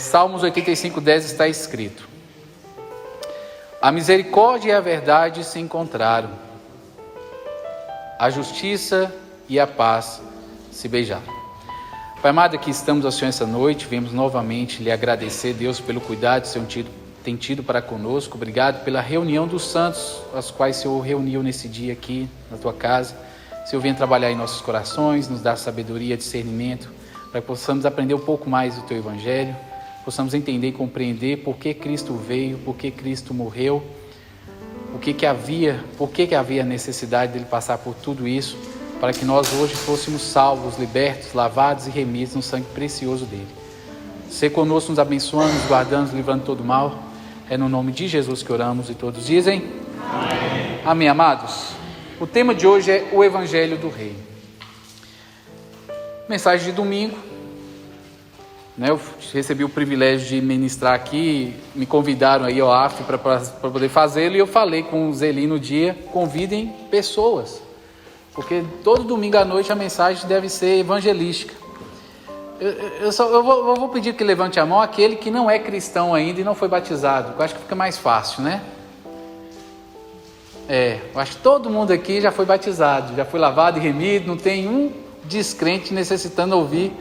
Salmos 85:10 está escrito: a misericórdia e a verdade se encontraram, a justiça e a paz se beijaram. Pai amado, aqui estamos ao Senhor essa noite, viemos novamente lhe agradecer, Deus, pelo cuidado que o Senhor tem tido para conosco. Obrigado pela reunião dos santos, as quais o Senhor reuniu nesse dia aqui na tua casa. O Senhor venha trabalhar em nossos corações, nos dar sabedoria, discernimento, para que possamos aprender um pouco mais do teu evangelho, possamos entender e compreender por que Cristo veio, por que Cristo morreu, por que havia necessidade dele passar por tudo isso, para que nós hoje fôssemos salvos, libertos, lavados e remidos no sangue precioso dele. Ser conosco, nos abençoando, nos guardando, nos livrando de todo mal. É no nome de Jesus que oramos e todos dizem amém. Amém, amados. O tema de hoje é o Evangelho do Reino. Mensagem de domingo. Eu recebi o privilégio de ministrar aqui, me convidaram aí ao AF para poder fazê-lo, e eu falei com o Zeli no dia: convidem pessoas, porque todo domingo à noite a mensagem deve ser evangelística. Eu vou pedir que levante a mão aquele que não é cristão ainda e não foi batizado. Eu acho que fica mais fácil, né? Eu acho que todo mundo aqui já foi batizado, já foi lavado e remido, não tem um descrente necessitando ouvir.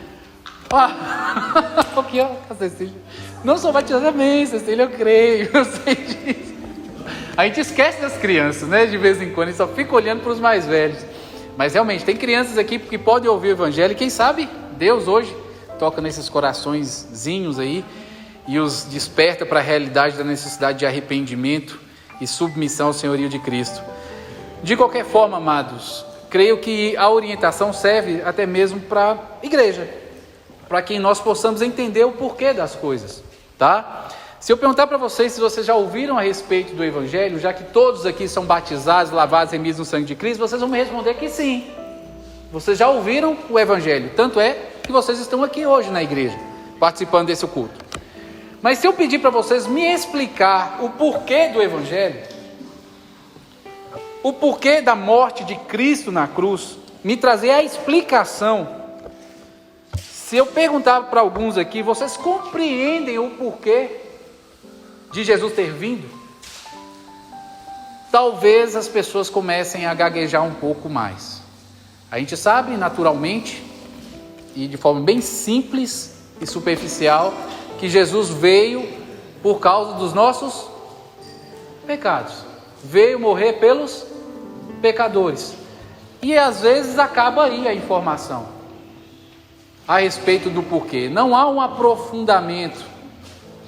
Aqui, Cecília. Não sou batizado, amém, Cecília, eu creio, eu sei disso. A gente esquece das crianças, né? De vez em quando, a gente só fica olhando para os mais velhos. Mas realmente, tem crianças aqui que podem ouvir o evangelho, e quem sabe Deus hoje toca nesses coraçõezinhos aí e os desperta para a realidade da necessidade de arrependimento e submissão ao senhorio de Cristo. De qualquer forma, amados, creio que a orientação serve até mesmo para a igreja, para que nós possamos entender o porquê das coisas, tá? Se eu perguntar para vocês se vocês já ouviram a respeito do Evangelho, já que todos aqui são batizados, lavados, remidos no sangue de Cristo, vocês vão me responder que sim. Vocês já ouviram o Evangelho, tanto é que vocês estão aqui hoje na igreja, participando desse culto. Mas se eu pedir para vocês me explicar o porquê do Evangelho, o porquê da morte de Cristo na cruz, me trazer a explicação. Se eu perguntar para alguns aqui, vocês compreendem o porquê de Jesus ter vindo? Talvez as pessoas comecem a gaguejar um pouco mais. A gente sabe naturalmente e de forma bem simples e superficial que Jesus veio por causa dos nossos pecados. Veio morrer pelos pecadores. E às vezes acaba aí a informação a respeito do porquê. Não há um aprofundamento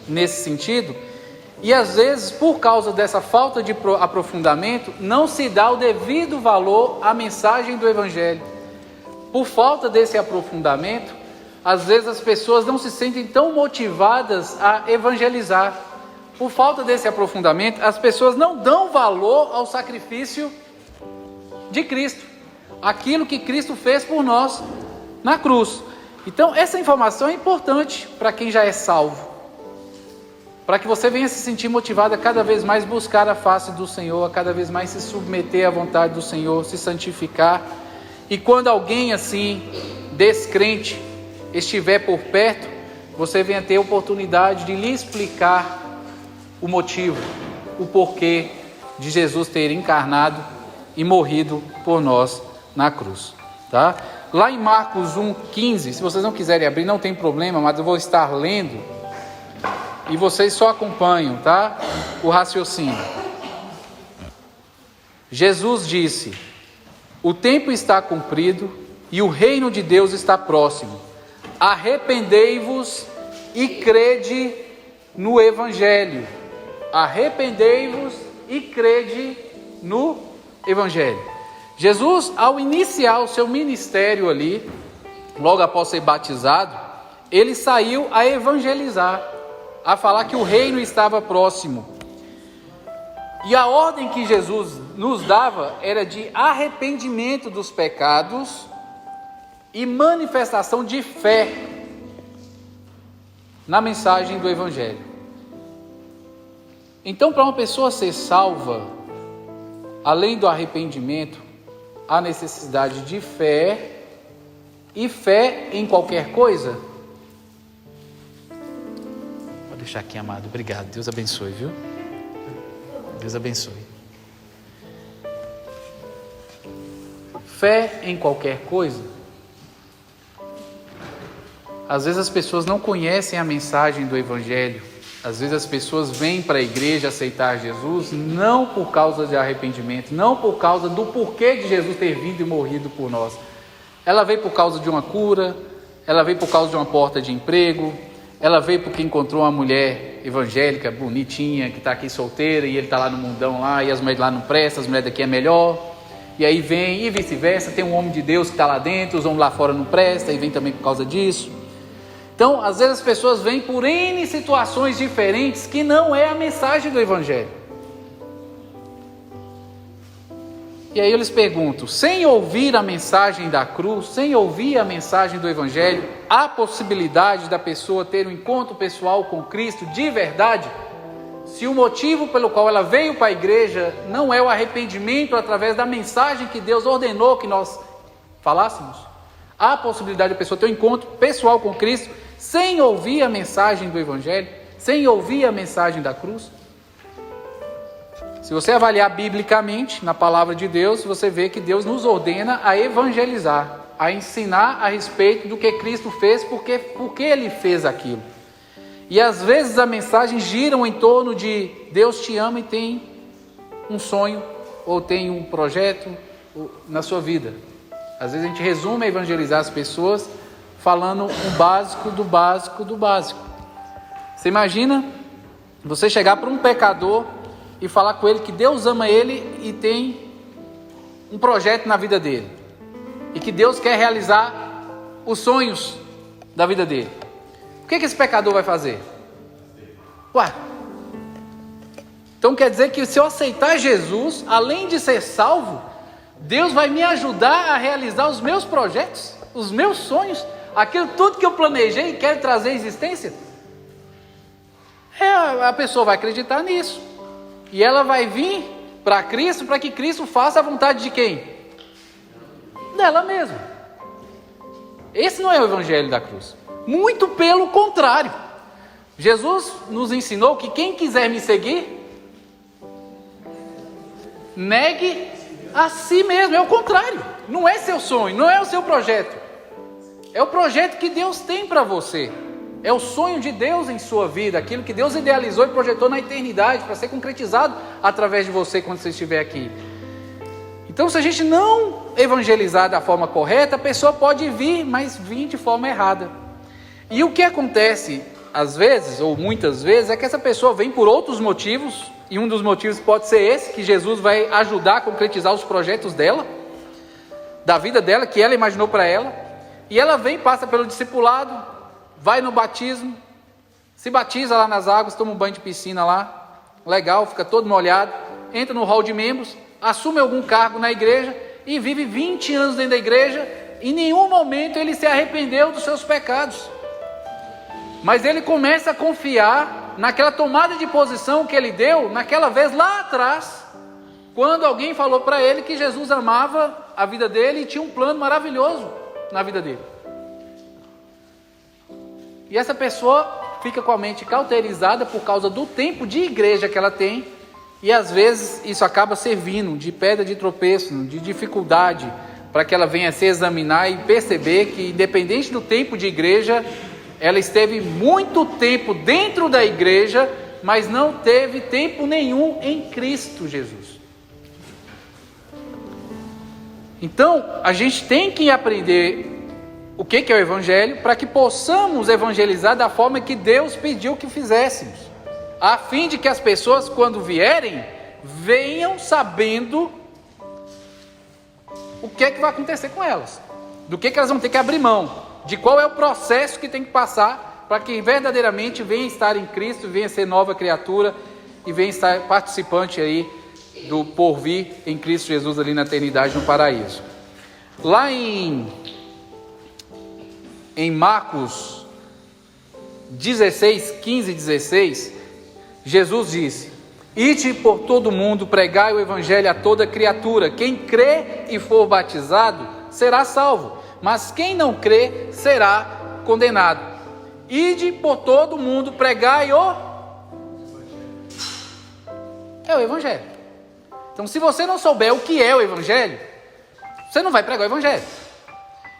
nesse sentido, e às vezes, por causa dessa falta de aprofundamento, não se dá o devido valor à mensagem do Evangelho. Por falta desse aprofundamento, às vezes as pessoas não se sentem tão motivadas a evangelizar. Por falta desse aprofundamento, as pessoas não dão valor ao sacrifício de Cristo, aquilo que Cristo fez por nós na cruz. Então, essa informação é importante para quem já é salvo, para que você venha se sentir motivado a cada vez mais buscar a face do Senhor, a cada vez mais se submeter à vontade do Senhor, se santificar. E quando alguém assim, descrente, estiver por perto, você venha ter a oportunidade de lhe explicar o motivo, o porquê de Jesus ter encarnado e morrido por nós na cruz, tá? Lá em Marcos 1,15, se vocês não quiserem abrir, não tem problema, mas eu vou estar lendo e vocês só acompanham, tá? O raciocínio. Jesus disse: o tempo está cumprido e o reino de Deus está próximo. Arrependei-vos e crede no Evangelho. Arrependei-vos e crede no Evangelho. Jesus, ao iniciar o seu ministério ali, logo após ser batizado, ele saiu a evangelizar, a falar que o reino estava próximo. E a ordem que Jesus nos dava era de arrependimento dos pecados e manifestação de fé na mensagem do Evangelho. Então, para uma pessoa ser salva, além do arrependimento, há necessidade de fé, e fé em qualquer coisa. Pode deixar aqui, amado. Obrigado. Deus abençoe, viu? Deus abençoe. Fé em qualquer coisa. Às vezes as pessoas não conhecem a mensagem do Evangelho. Às vezes as pessoas vêm para a igreja aceitar Jesus não por causa de arrependimento, não por causa do porquê de Jesus ter vindo e morrido por nós. Ela veio por causa de uma cura, ela veio por causa de uma porta de emprego, ela veio porque encontrou uma mulher evangélica, bonitinha, que está aqui solteira e ele está lá no mundão lá, e as mulheres lá não prestam, as mulheres daqui é melhor. E aí vem, e vice-versa, tem um homem de Deus que está lá dentro, os homens lá fora não prestam, e vem também por causa disso. Então, às vezes as pessoas vêm por N situações diferentes que não é a mensagem do Evangelho. E aí eu lhes pergunto, sem ouvir a mensagem da cruz, sem ouvir a mensagem do Evangelho, há possibilidade da pessoa ter um encontro pessoal com Cristo de verdade? Se o motivo pelo qual ela veio para a igreja não é o arrependimento através da mensagem que Deus ordenou que nós falássemos, há a possibilidade da pessoa ter um encontro pessoal com Cristo sem ouvir a mensagem do Evangelho, sem ouvir a mensagem da cruz? Se você avaliar biblicamente na palavra de Deus, você vê que Deus nos ordena a evangelizar, a ensinar a respeito do que Cristo fez, porque Ele fez aquilo. E às vezes a mensagem gira em torno de Deus te ama e tem um sonho ou tem um projeto na sua vida. Às vezes a gente resume a evangelizar as pessoas falando um básico do básico do básico. Você imagina você chegar para um pecador e falar com ele que Deus ama ele e tem um projeto na vida dele, e que Deus quer realizar os sonhos da vida dele. O que esse pecador vai fazer? Ué, então quer dizer que se eu aceitar Jesus, além de ser salvo, Deus vai me ajudar a realizar os meus projetos, os meus sonhos, aquilo tudo que eu planejei e quero trazer à existência? A pessoa vai acreditar nisso. E ela vai vir para Cristo, para que Cristo faça a vontade de quem? Dela mesma. Esse não é o Evangelho da cruz. Muito pelo contrário. Jesus nos ensinou que quem quiser me seguir, negue a si mesmo. É o contrário. Não é seu sonho, não é o seu projeto. É o projeto que Deus tem para você. É o sonho de Deus em sua vida, aquilo que Deus idealizou e projetou na eternidade para ser concretizado através de você quando você estiver aqui. Então, se a gente não evangelizar da forma correta, a pessoa pode vir, mas vir de forma errada. E o que acontece às vezes, ou muitas vezes, é que essa pessoa vem por outros motivos, e um dos motivos pode ser esse, que Jesus vai ajudar a concretizar os projetos dela, da vida dela, que ela imaginou para ela, e ela vem, passa pelo discipulado, vai no batismo, se batiza lá nas águas, toma um banho de piscina lá, legal, fica todo molhado, entra no hall de membros, assume algum cargo na igreja e vive 20 anos dentro da igreja. Em nenhum momento ele se arrependeu dos seus pecados, mas ele começa a confiar naquela tomada de posição que ele deu naquela vez lá atrás, quando alguém falou para ele que Jesus amava a vida dele e tinha um plano maravilhoso na vida dele. E essa pessoa fica com a mente cauterizada por causa do tempo de igreja que ela tem, e às vezes isso acaba servindo de pedra de tropeço, de dificuldade, para que ela venha se examinar e perceber que, independente do tempo de igreja, ela esteve muito tempo dentro da igreja, mas não teve tempo nenhum em Cristo Jesus. Então, a gente tem que aprender o que é o Evangelho, para que possamos evangelizar da forma que Deus pediu que fizéssemos, a fim de que as pessoas, quando vierem, venham sabendo o que é que vai acontecer com elas, do que elas vão ter que abrir mão, de qual é o processo que tem que passar, para que verdadeiramente venha estar em Cristo, venha ser nova criatura, e venha estar participante aí do porvir em Cristo Jesus ali na eternidade, no paraíso. Lá em Marcos 16, 15 e 16, Jesus disse: ide por todo mundo, pregai o evangelho a toda criatura. Quem crê e for batizado será salvo, mas quem não crê será condenado. Ide por todo mundo, pregai é o Evangelho. Então, se você não souber o que é o Evangelho, você não vai pregar o Evangelho.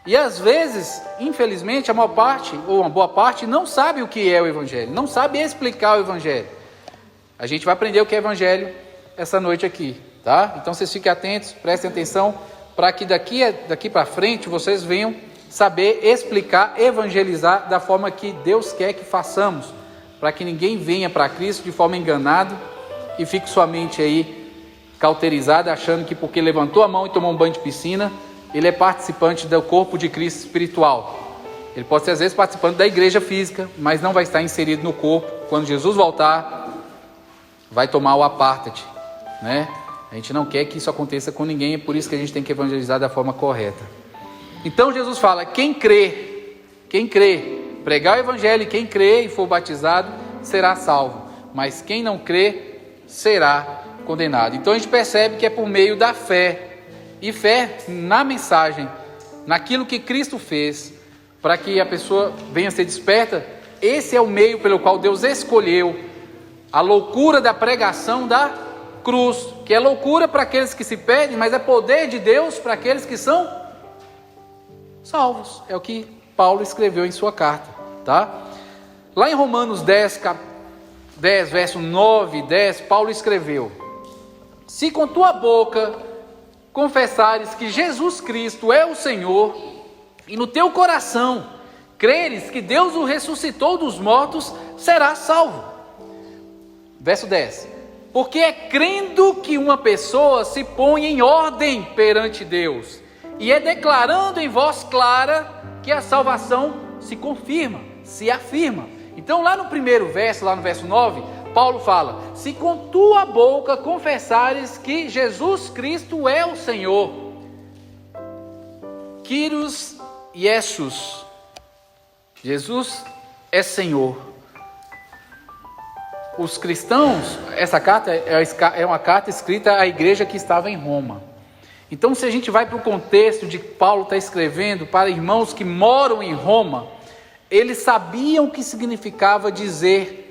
E às vezes, infelizmente, a maior parte, ou uma boa parte, não sabe o que é o Evangelho, não sabe explicar o Evangelho. A gente vai aprender o que é Evangelho essa noite aqui, tá? Então vocês fiquem atentos, prestem atenção, para que daqui para frente vocês venham saber explicar, evangelizar da forma que Deus quer que façamos, para que ninguém venha para Cristo de forma enganada e fique sua mente aí cauterizada, achando que porque levantou a mão e tomou um banho de piscina, ele é participante do corpo de Cristo espiritual. Ele pode ser às vezes participante da igreja física, mas não vai estar inserido no corpo. Quando Jesus voltar, vai tomar o apártate, né? A gente não quer que isso aconteça com ninguém, é por isso que a gente tem que evangelizar da forma correta. Então Jesus fala, quem crê, pregar o evangelho, quem crê e for batizado, será salvo, mas quem não crê, será condenado. Então a gente percebe que é por meio da fé, e fé na mensagem, naquilo que Cristo fez, para que a pessoa venha a ser desperta. Esse é o meio pelo qual Deus escolheu a loucura da pregação da cruz, que é loucura para aqueles que se perdem, mas é poder de Deus para aqueles que são salvos. É o que Paulo escreveu em sua carta, tá? Lá em Romanos 10, verso 9 e 10, Paulo escreveu: se com tua boca confessares que Jesus Cristo é o Senhor, e no teu coração creres que Deus o ressuscitou dos mortos, serás salvo. Verso 10: porque é crendo que uma pessoa se põe em ordem perante Deus, e é declarando em voz clara que a salvação se confirma, se afirma. Então lá no primeiro verso, lá no verso 9, Paulo fala: se com tua boca confessares que Jesus Cristo é o Senhor, Kyrios Jesus, Jesus é Senhor. Os cristãos, essa carta é uma carta escrita à igreja que estava em Roma. Então, se a gente vai para o contexto de que Paulo está escrevendo para irmãos que moram em Roma, eles sabiam o que significava dizer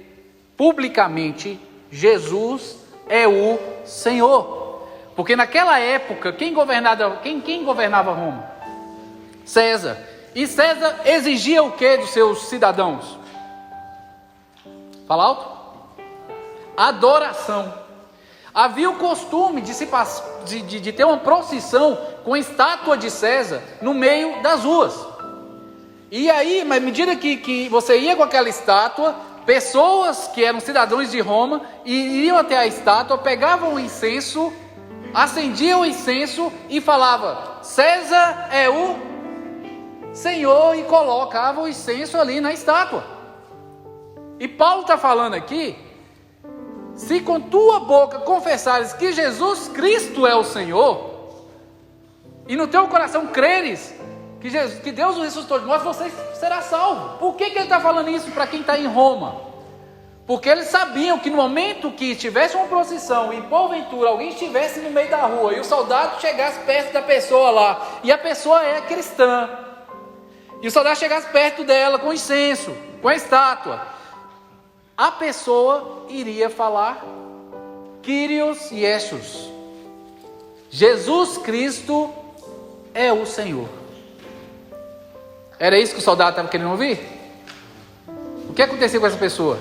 publicamente: Jesus é o Senhor. Porque naquela época, quem governava Roma? César. E César exigia o que dos seus cidadãos? Fala alto. Adoração. Havia o costume de ter uma procissão com a estátua de César no meio das ruas. E aí, à medida que você ia com aquela estátua, pessoas que eram cidadãos de Roma iriam até a estátua, pegavam o incenso, acendiam o incenso e falavam: César é o Senhor, e colocavam o incenso ali na estátua. E Paulo está falando aqui: se com tua boca confessares que Jesus Cristo é o Senhor, e no teu coração creres que Deus o ressuscitou de mortos, você será salvo. Por que ele está falando isso para quem está em Roma? Porque eles sabiam que no momento que tivesse uma procissão e porventura alguém estivesse no meio da rua e o soldado chegasse perto da pessoa lá, e a pessoa é cristã, e o soldado chegasse perto dela com incenso, com a estátua, a pessoa iria falar: Kyrios Jesus, Jesus Cristo é o Senhor. Era isso que o soldado estava querendo ouvir? O que aconteceu com essa pessoa?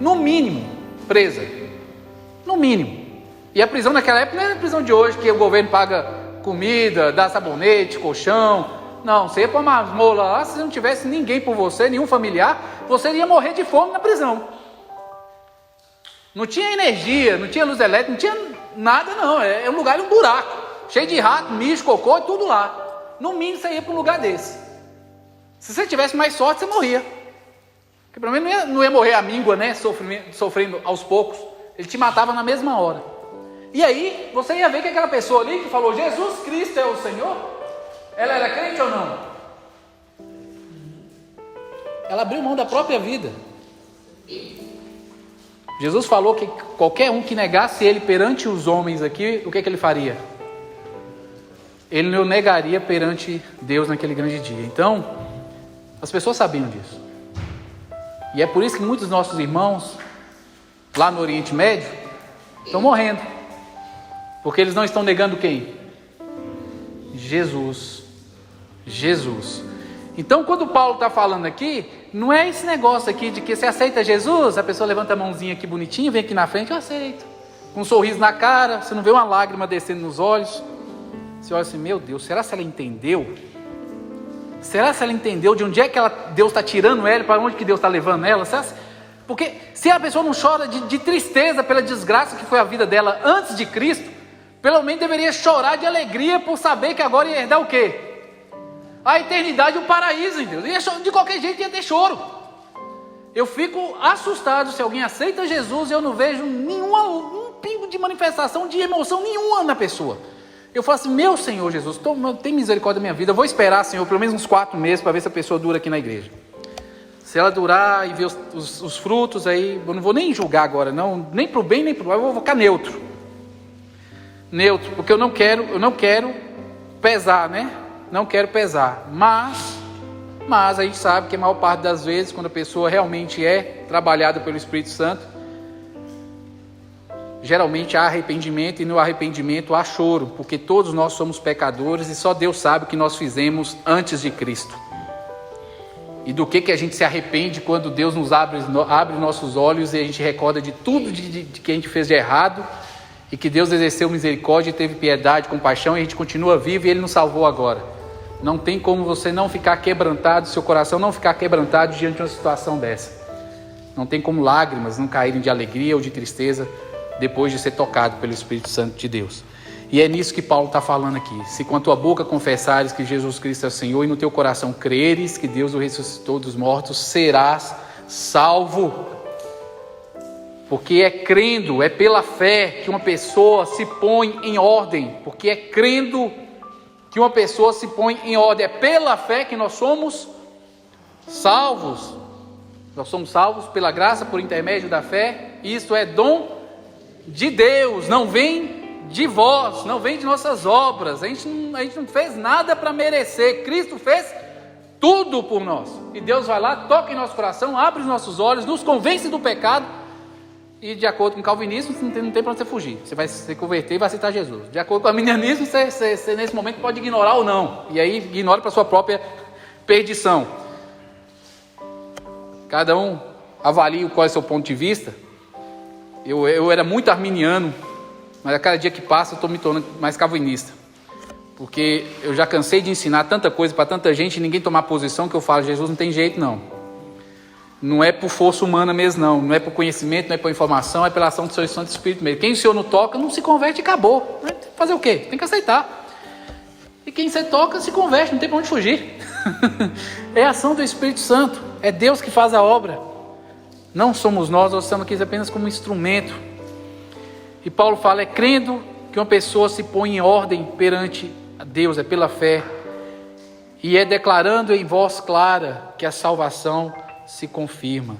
No mínimo, presa. No mínimo. E a prisão naquela época não era a prisão de hoje, que o governo paga comida, dá sabonete, colchão. Não, você ia para uma masmorra lá, se não tivesse ninguém por você, nenhum familiar, você iria morrer de fome na prisão. Não tinha energia, não tinha luz elétrica, não tinha nada não. É um lugar, um buraco, cheio de rato, mijo, cocô e tudo lá. No mínimo você ia para um lugar desse. Se você tivesse mais sorte, você morria. Porque pelo menos não ia morrer à míngua, né? Sofrendo aos poucos. Ele te matava na mesma hora. E aí, você ia ver que aquela pessoa ali que falou: Jesus Cristo é o Senhor, ela era crente ou não? Ela abriu mão da própria vida. Jesus falou que qualquer um que negasse ele perante os homens aqui, o que ele faria? Ele não negaria perante Deus naquele grande dia. Então, as pessoas sabiam disso. E é por isso que muitos dos nossos irmãos, lá no Oriente Médio, estão morrendo. Porque eles não estão negando quem? Jesus. Jesus. Então, quando Paulo está falando aqui, não é esse negócio aqui de que você aceita Jesus, a pessoa levanta a mãozinha aqui bonitinha, vem aqui na frente, eu aceito. Com um sorriso na cara, você não vê uma lágrima descendo nos olhos. Você olha assim, meu Deus, será que ela entendeu? Será que ela entendeu de onde é que Deus está tirando ela, para onde que Deus está levando ela? Porque se a pessoa não chora de tristeza pela desgraça que foi a vida dela antes de Cristo, pelo menos deveria chorar de alegria por saber que agora ia herdar o quê? A eternidade e o paraíso, entendeu? De qualquer jeito ia ter choro. Eu fico assustado se alguém aceita Jesus e eu não vejo um pingo de manifestação de emoção nenhuma na pessoa. Eu falo assim, meu Senhor Jesus, tem misericórdia da minha vida, eu vou esperar, Senhor, pelo menos uns 4 meses para ver se a pessoa dura aqui na igreja. Se ela durar e ver os frutos aí, eu não vou nem julgar agora, não, nem para o bem nem para o mal, eu vou ficar neutro. Neutro, porque eu não quero pesar, né? Não quero pesar, mas a gente sabe que a maior parte das vezes, quando a pessoa realmente é trabalhada pelo Espírito Santo, geralmente há arrependimento, e no arrependimento há choro, porque todos nós somos pecadores e só Deus sabe o que nós fizemos antes de Cristo. E do que a gente se arrepende quando Deus nos abre nossos olhos e a gente recorda de tudo de que a gente fez de errado, e que Deus exerceu misericórdia e teve piedade, compaixão, e a gente continua vivo e Ele nos salvou agora. Não tem como você não ficar quebrantado, seu coração não ficar quebrantado diante de uma situação dessa. Não tem como lágrimas não caírem de alegria ou de tristeza depois de ser tocado pelo Espírito Santo de Deus. E é nisso que Paulo está falando aqui. Se com a tua boca confessares que Jesus Cristo é o Senhor e no teu coração creres que Deus o ressuscitou dos mortos, serás salvo. Porque é crendo, é pela fé que uma pessoa se põe em ordem. Porque é crendo que uma pessoa se põe em ordem. É pela fé que nós somos salvos. Nós somos salvos pela graça, por intermédio da fé. Isto é dom de Deus, não vem de vós, não vem de nossas obras. A gente não fez nada para merecer. Cristo fez tudo por nós. E Deus vai lá, toca em nosso coração, abre os nossos olhos, nos convence do pecado. E de acordo com o calvinismo, não tem para onde você fugir. Você vai se converter e vai aceitar Jesus. De acordo com o arminianismo, você nesse momento pode ignorar ou não. E aí ignora para sua própria perdição. Cada um avalie qual é o seu ponto de vista. Eu era muito arminiano, mas a cada dia que passa eu estou me tornando mais calvinista. Porque eu já cansei de ensinar tanta coisa para tanta gente e ninguém tomar posição, que eu falo, Jesus não tem jeito não. Não é por força humana mesmo não, não é por conhecimento, não é por informação, é pela ação do seu Santo Espírito mesmo. Quem o Senhor não toca, não se converte e acabou. Fazer o quê? Tem que aceitar. E quem você toca, se converte, não tem para onde fugir. É a ação do Espírito Santo, é Deus que faz a obra. Não somos nós estamos aqui apenas como instrumento. E Paulo fala, é crendo que uma pessoa se põe em ordem perante a Deus, é pela fé. E é declarando em voz clara que a salvação se confirma.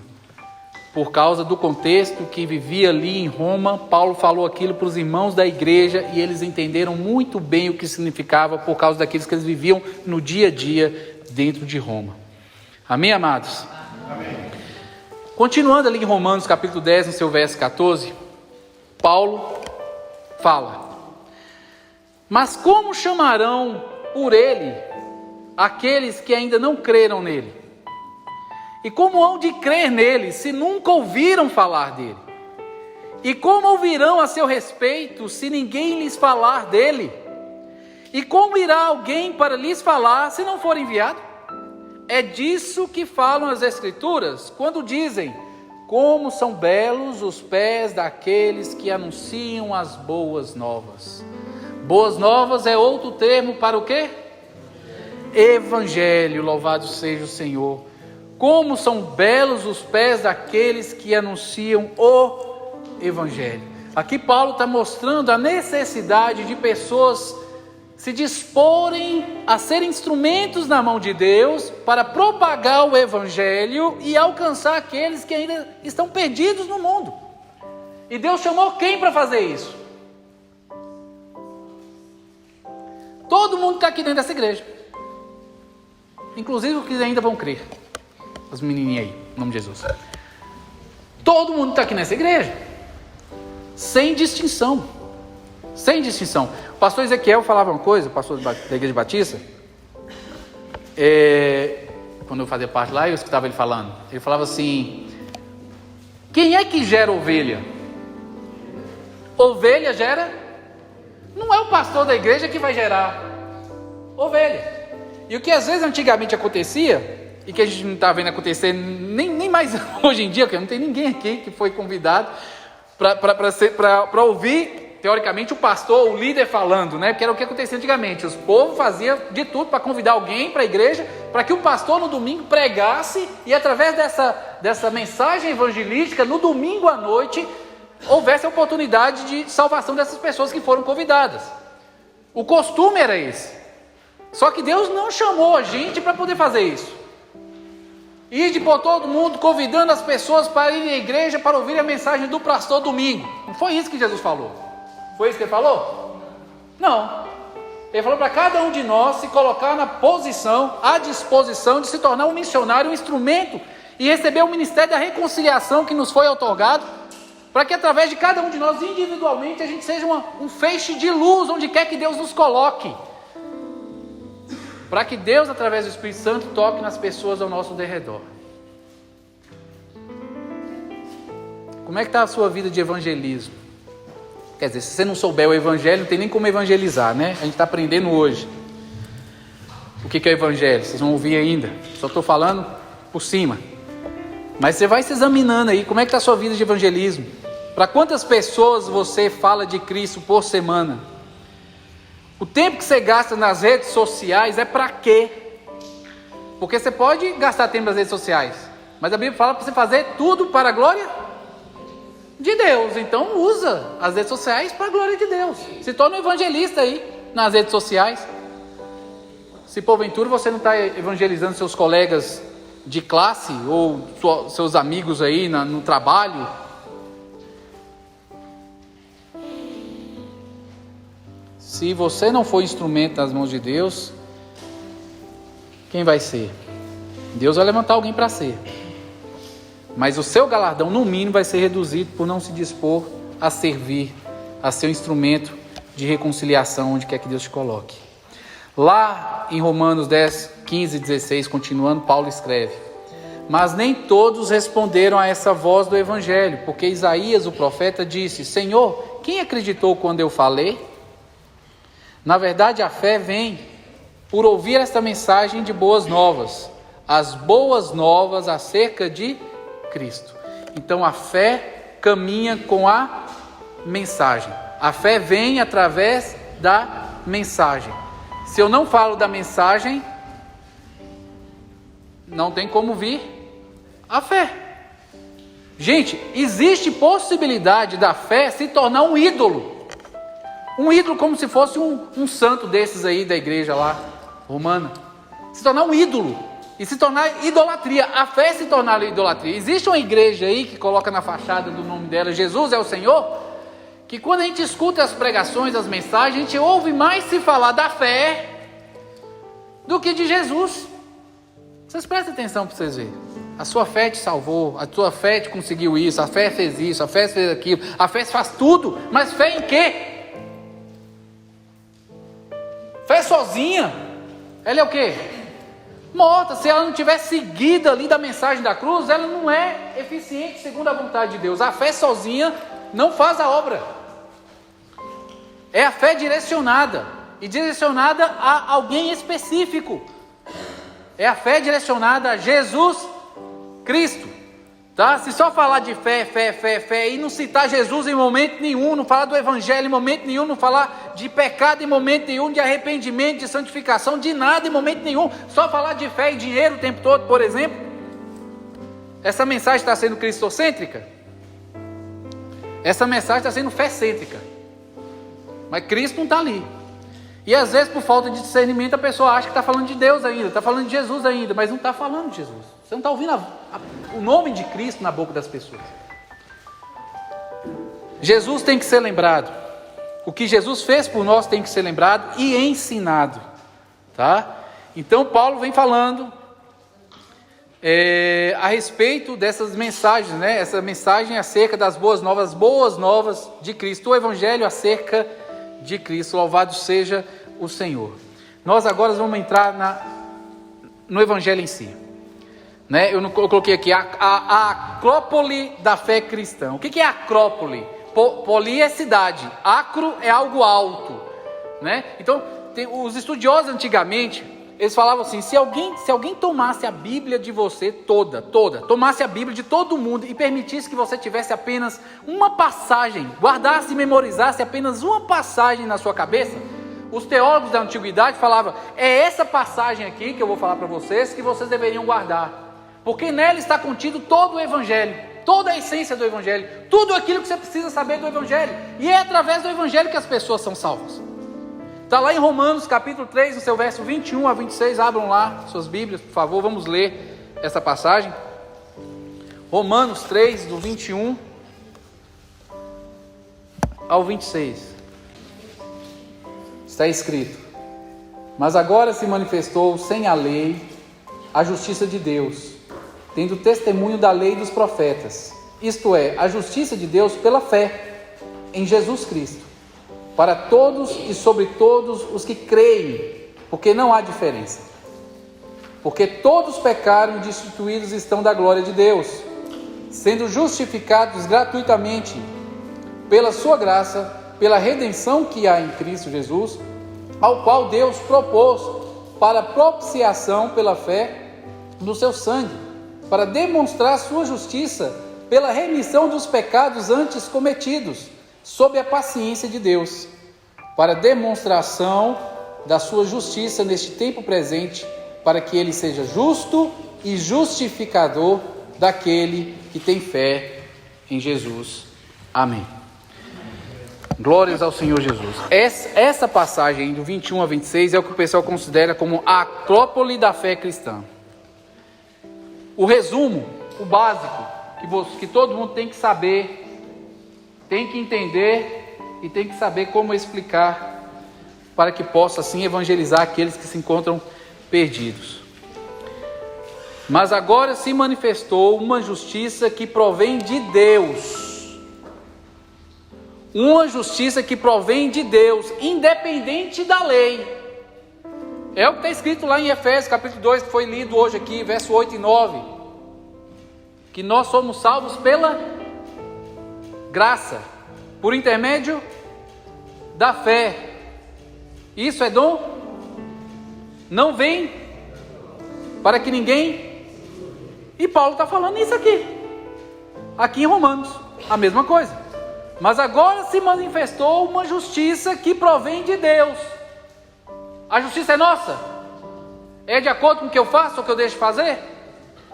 Por causa do contexto que vivia ali em Roma, Paulo falou aquilo para os irmãos da igreja e eles entenderam muito bem o que significava por causa daqueles que eles viviam no dia a dia dentro de Roma. Amém, amados? Amém. Continuando ali em Romanos capítulo 10, no seu verso 14, Paulo fala: mas como chamarão por ele aqueles que ainda não creram nele? E como hão de crer nele se nunca ouviram falar dele? E como ouvirão a seu respeito se ninguém lhes falar dele? E como irá alguém para lhes falar se não for enviado? É disso que falam as Escrituras, quando dizem, como são belos os pés daqueles que anunciam as boas novas. Boas novas é outro termo para o quê? Evangelho, louvado seja o Senhor. Como são belos os pés daqueles que anunciam o Evangelho. Aqui Paulo está mostrando a necessidade de pessoas se disporem a ser instrumentos na mão de Deus para propagar o Evangelho e alcançar aqueles que ainda estão perdidos no mundo. E Deus chamou quem para fazer isso? Todo mundo está aqui dentro dessa igreja, inclusive os que ainda vão crer. As menininhas aí, em nome de Jesus. Todo mundo está aqui nessa igreja, sem distinção. Sem distinção. O pastor Ezequiel falava uma coisa, o pastor da Igreja Batista, quando eu fazia parte lá, eu escutava ele falando. Ele falava assim: quem é que gera ovelha? Ovelha gera? Não é o pastor da igreja que vai gerar ovelha. E o que às vezes antigamente acontecia, e que a gente não está vendo acontecer nem mais hoje em dia, porque não tem ninguém aqui que foi convidado para ouvir, teoricamente, o pastor, o líder falando, né? Porque era o que acontecia antigamente. Os povos faziam de tudo para convidar alguém para a igreja, para que o pastor no domingo pregasse, e através dessa mensagem evangelística, no domingo à noite, houvesse a oportunidade de salvação dessas pessoas que foram convidadas. O costume era esse. Só que Deus não chamou a gente para poder fazer isso. Ide por todo mundo, convidando as pessoas para irem à igreja para ouvir a mensagem do pastor domingo. Não foi isso que Jesus falou. Foi isso que ele falou? Não. Ele falou para cada um de nós se colocar na posição, à disposição de se tornar um missionário, um instrumento, e receber o ministério da reconciliação que nos foi otorgado, para que através de cada um de nós individualmente a gente seja um feixe de luz onde quer que Deus nos coloque, para que Deus, através do Espírito Santo, toque nas pessoas ao nosso derredor. Como é que está a sua vida de evangelismo? Quer dizer, se você não souber o evangelho, não tem nem como evangelizar, né? A gente está aprendendo hoje. O que é o evangelho? Vocês vão ouvir ainda. Só estou falando por cima. Mas você vai se examinando aí, como é que está a sua vida de evangelismo? Para quantas pessoas você fala de Cristo por semana? O tempo que você gasta nas redes sociais é para quê? Porque você pode gastar tempo nas redes sociais, mas a Bíblia fala para você fazer tudo para a glória de Deus. Então usa as redes sociais para a glória de Deus. Se torna um evangelista aí nas redes sociais. Se porventura você não está evangelizando seus colegas de classe ou seus amigos aí no trabalho, se você não for instrumento nas mãos de Deus, quem vai ser? Deus vai levantar alguém para ser, mas o seu galardão no mínimo vai ser reduzido por não se dispor a servir, a ser um instrumento de reconciliação onde quer que Deus te coloque. Lá em Romanos 10, 15 e 16, continuando, Paulo escreve: mas nem todos responderam a essa voz do evangelho, porque Isaías, o profeta, disse: Senhor, quem acreditou quando eu falei? Na verdade, a fé vem por ouvir esta mensagem de boas novas, as boas novas acerca de Cristo. Então a fé caminha com a mensagem. A fé vem através da mensagem. Se eu não falo da mensagem, não tem como vir a fé. Gente, existe possibilidade da fé se tornar um ídolo. Um ídolo como se fosse um santo desses aí da igreja lá, romana. Se tornar um ídolo. E se tornar idolatria. A fé se tornar idolatria. Existe uma igreja aí que coloca na fachada do nome dela, Jesus é o Senhor, que quando a gente escuta as pregações, as mensagens, a gente ouve mais se falar da fé do que de Jesus. Vocês prestem atenção para vocês verem. A sua fé te salvou, a sua fé te conseguiu isso, a fé fez isso, a fé fez aquilo, a fé faz tudo, mas fé em quê? Fé sozinha, ela é o quê? Morta. Se ela não tiver seguida ali da mensagem da cruz, ela não é eficiente segundo a vontade de Deus. A fé sozinha não faz a obra. É a fé direcionada, e direcionada a alguém específico. É a fé direcionada a Jesus Cristo, tá? Se só falar de fé e não citar Jesus em momento nenhum, não falar do evangelho em momento nenhum, não falar de pecado em momento nenhum, de arrependimento, de santificação, de nada em momento nenhum, só falar de fé e dinheiro o tempo todo, por exemplo, essa mensagem está sendo cristocêntrica? Essa mensagem está sendo fé-cêntrica, mas Cristo não está ali. E às vezes, por falta de discernimento, a pessoa acha que está falando de Deus ainda, está falando de Jesus ainda, mas não está falando de Jesus. Você não está ouvindo o nome de Cristo na boca das pessoas. Jesus tem que ser lembrado. O que Jesus fez por nós tem que ser lembrado e ensinado, tá? Então Paulo vem falando a respeito dessas mensagens, né? Essa mensagem acerca das boas novas de Cristo, o Evangelho acerca de Cristo, louvado seja o Senhor. Nós agora vamos entrar no Evangelho em si, né? Eu coloquei aqui a acrópole da fé cristã. O que é acrópole? Poli é cidade, acro é algo alto, né? Então, os estudiosos antigamente, eles falavam assim: se alguém tomasse a Bíblia de você toda, tomasse a Bíblia de todo mundo e permitisse que você tivesse apenas uma passagem, guardasse e memorizasse apenas uma passagem na sua cabeça, os teólogos da antiguidade falavam: é essa passagem aqui que eu vou falar para vocês que vocês deveriam guardar, porque nela está contido todo o Evangelho, toda a essência do Evangelho, tudo aquilo que você precisa saber do Evangelho, e é através do Evangelho que as pessoas são salvas. Está lá em Romanos capítulo 3, no seu verso 21 a 26, abram lá suas Bíblias, por favor, vamos ler essa passagem. Romanos 3, do 21 ao 26. Está escrito: mas agora se manifestou sem a lei a justiça de Deus, tendo testemunho da lei e dos profetas, isto é, a justiça de Deus pela fé em Jesus Cristo, para todos e sobre todos os que creem, porque não há diferença. Porque todos pecaram e destituídos estão da glória de Deus, sendo justificados gratuitamente pela sua graça, pela redenção que há em Cristo Jesus, ao qual Deus propôs para propiciação pela fé no seu sangue, para demonstrar sua justiça pela remissão dos pecados antes cometidos, sob a paciência de Deus, para demonstração da sua justiça neste tempo presente, para que ele seja justo e justificador daquele que tem fé em Jesus. Amém. Glórias ao Senhor Jesus. Essa passagem do 21 a 26 é o que o pessoal considera como a acrópole da fé cristã. O resumo, o básico, que todo mundo tem que saber, tem que entender e tem que saber como explicar, para que possa assim evangelizar aqueles que se encontram perdidos. Mas agora se manifestou uma justiça que provém de Deus. Uma justiça que provém de Deus, independente da lei. É o que está escrito lá em Efésios capítulo 2, que foi lido hoje aqui, verso 8 e 9. Que nós somos salvos pela graça, por intermédio da fé. Isso é dom? Não vem para que ninguém... E Paulo está falando isso aqui em Romanos, a mesma coisa. Mas agora se manifestou uma justiça que provém de Deus. A justiça é nossa? É de acordo com o que eu faço ou o que eu deixo de fazer?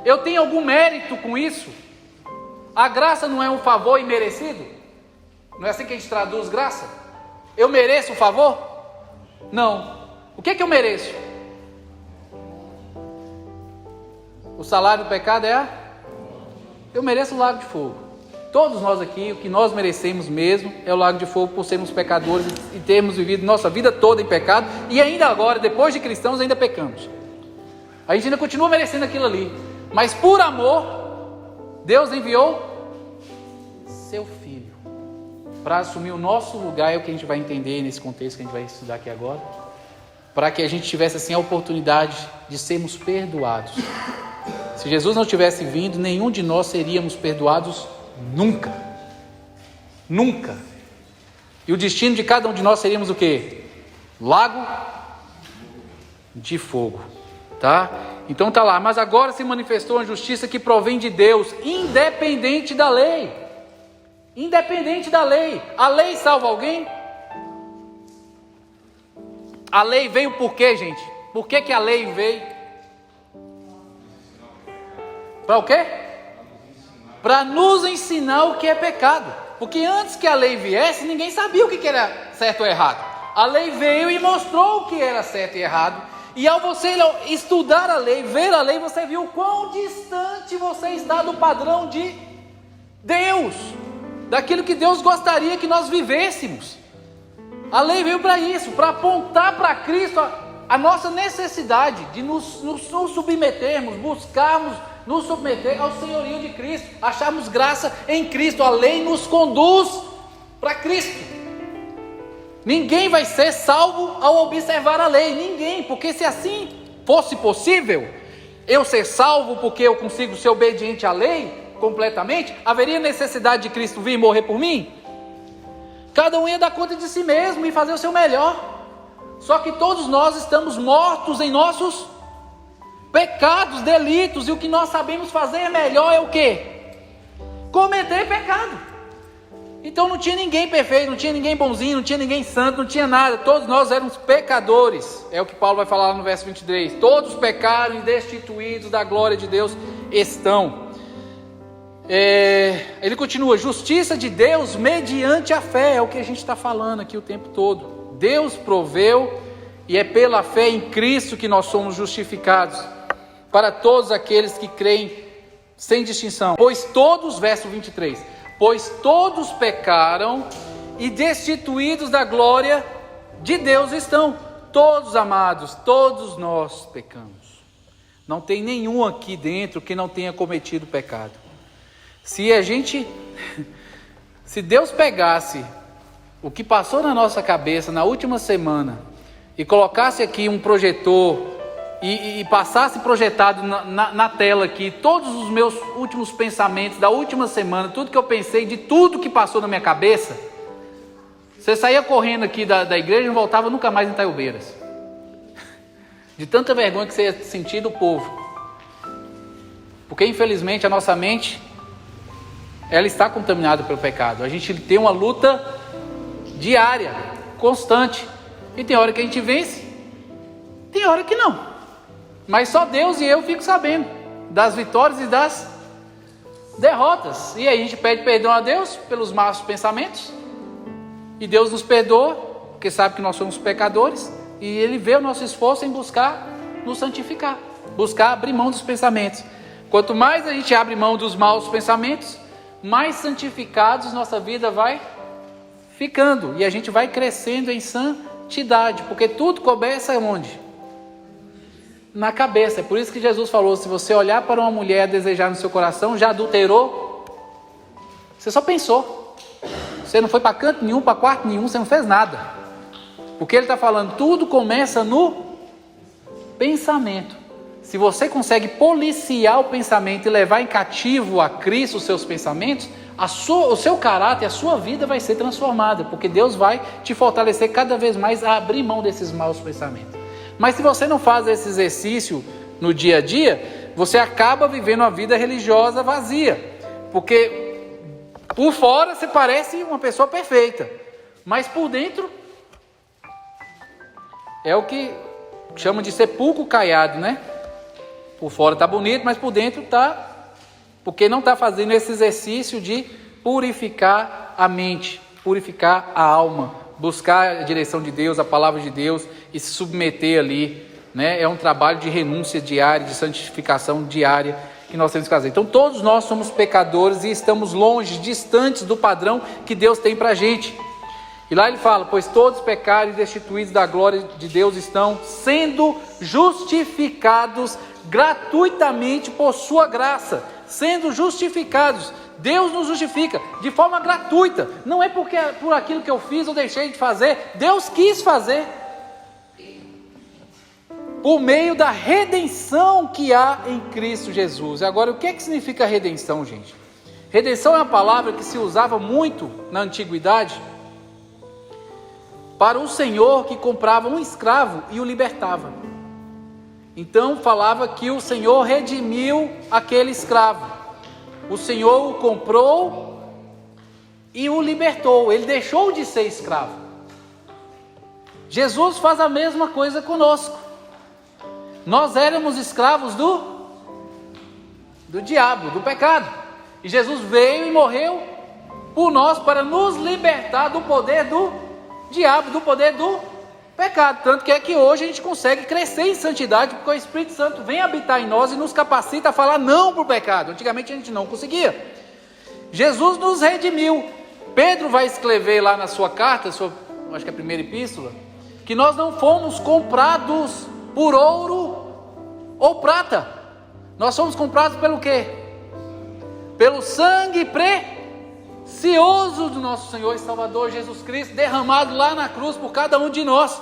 Eu tenho algum mérito com isso? A graça não é um favor imerecido? Não é assim que a gente traduz graça? Eu mereço o favor? Não. O que eu mereço? O salário do pecado eu mereço o lago de fogo. Todos nós aqui, o que nós merecemos mesmo é o lago de fogo, por sermos pecadores e termos vivido nossa vida toda em pecado, e ainda agora, depois de cristãos, ainda pecamos. A gente ainda continua merecendo aquilo ali, mas por amor, Deus enviou seu Filho para assumir o nosso lugar. É o que a gente vai entender nesse contexto que a gente vai estudar aqui agora, para que a gente tivesse assim a oportunidade de sermos perdoados. Se Jesus não tivesse vindo, nenhum de nós seríamos perdoados nunca. Nunca. E o destino de cada um de nós seríamos o quê? Lago de fogo. Tá? Então tá lá. Mas agora se manifestou a justiça que provém de Deus, independente da lei. Independente da lei. A lei salva alguém? A lei veio por quê, gente? Por que a lei veio? Para o quê? Para nos ensinar o que é pecado. Porque antes que a lei viesse, ninguém sabia o que era certo ou errado. A lei veio e mostrou o que era certo e errado. E ao você estudar a lei, ver a lei, você viu o quão distante você está do padrão de Deus, daquilo que Deus gostaria que nós vivêssemos. A lei veio para isso, para apontar para Cristo a nossa necessidade de nos submetermos, buscarmos nos submeter ao senhorio de Cristo, acharmos graça em Cristo. A lei nos conduz para Cristo. Ninguém vai ser salvo ao observar a lei, ninguém, porque se assim fosse possível, eu ser salvo porque eu consigo ser obediente à lei completamente, haveria necessidade de Cristo vir morrer por mim? Cada um ia dar conta de si mesmo e fazer o seu melhor. Só que todos nós estamos mortos em nossos pecados, delitos, e o que nós sabemos fazer melhor é o quê? Cometer pecado. Então não tinha ninguém perfeito, não tinha ninguém bonzinho, não tinha ninguém santo, não tinha nada. Todos nós éramos pecadores. É o que Paulo vai falar lá no verso 23. Todos pecaram e destituídos da glória de Deus estão. Ele continua: justiça de Deus mediante a fé. É o que a gente está falando aqui o tempo todo. Deus proveu, e é pela fé em Cristo que nós somos justificados, para todos aqueles que creem sem distinção. Pois todos, verso 23, pois todos pecaram e destituídos da glória de Deus estão. Todos, amados, todos nós pecamos. Não tem nenhum aqui dentro que não tenha cometido pecado. Se Deus pegasse o que passou na nossa cabeça na última semana e colocasse aqui um projetor e passasse projetado na tela aqui todos os meus últimos pensamentos da última semana, tudo que eu pensei, de tudo que passou na minha cabeça, você saía correndo aqui da igreja e não voltava nunca mais em Itaiobeiras, de tanta vergonha que você ia sentir do povo, porque infelizmente a nossa mente, ela está contaminada pelo pecado. A gente tem uma luta diária, constante, e tem hora que a gente vence, tem hora que não. Mas só Deus e eu fico sabendo das vitórias e das derrotas. E aí a gente pede perdão a Deus pelos maus pensamentos, e Deus nos perdoa, porque sabe que nós somos pecadores, e Ele vê o nosso esforço em buscar nos santificar, buscar abrir mão dos pensamentos. Quanto mais a gente abre mão dos maus pensamentos, mais santificados nossa vida vai ficando, e a gente vai crescendo em santidade, porque tudo começa onde? Na cabeça. É por isso que Jesus falou: se você olhar para uma mulher e desejar no seu coração, já adulterou. Você só pensou, você não foi para canto nenhum, para quarto nenhum, você não fez nada, porque Ele está falando, tudo começa no pensamento. Se você consegue policiar o pensamento e levar em cativo a Cristo os seus pensamentos, o seu caráter, a sua vida vai ser transformada, porque Deus vai te fortalecer cada vez mais a abrir mão desses maus pensamentos. Mas se você não faz esse exercício no dia a dia, você acaba vivendo uma vida religiosa vazia, porque por fora você parece uma pessoa perfeita, mas por dentro é o que chama de sepulcro caiado, né? Por fora está bonito, mas por dentro está, porque não está fazendo esse exercício de purificar a mente, purificar a alma, buscar a direção de Deus, a palavra de Deus, e se submeter ali, né? É um trabalho de renúncia diária, de santificação diária que nós temos que fazer. Então todos nós somos pecadores e estamos longe, distantes do padrão que Deus tem para a gente. E lá ele fala: pois todos pecaram e destituídos da glória de Deus estão, sendo justificados gratuitamente por sua graça. Sendo justificados, Deus nos justifica de forma gratuita, não é porque por aquilo que eu fiz ou deixei de fazer, Deus quis fazer, por meio da redenção que há em Cristo Jesus. Agora, o que é que significa redenção, gente? Redenção é uma palavra que se usava muito na antiguidade para o senhor que comprava um escravo e o libertava. Então falava que o Senhor redimiu aquele escravo, o Senhor o comprou e o libertou, ele deixou de ser escravo. Jesus faz a mesma coisa conosco. Nós éramos escravos do diabo, do pecado, e Jesus veio e morreu por nós para nos libertar do poder do diabo, do poder do pecado. Tanto que é que hoje a gente consegue crescer em santidade, porque o Espírito Santo vem habitar em nós e nos capacita a falar não para o pecado. Antigamente a gente não conseguia. Jesus nos redimiu. Pedro vai escrever lá na sua carta, acho que é a primeira epístola, que nós não fomos comprados por ouro ou prata, Nós somos comprados pelo quê? Pelo sangue precioso do nosso Senhor e Salvador Jesus Cristo, derramado lá na cruz por cada um de nós.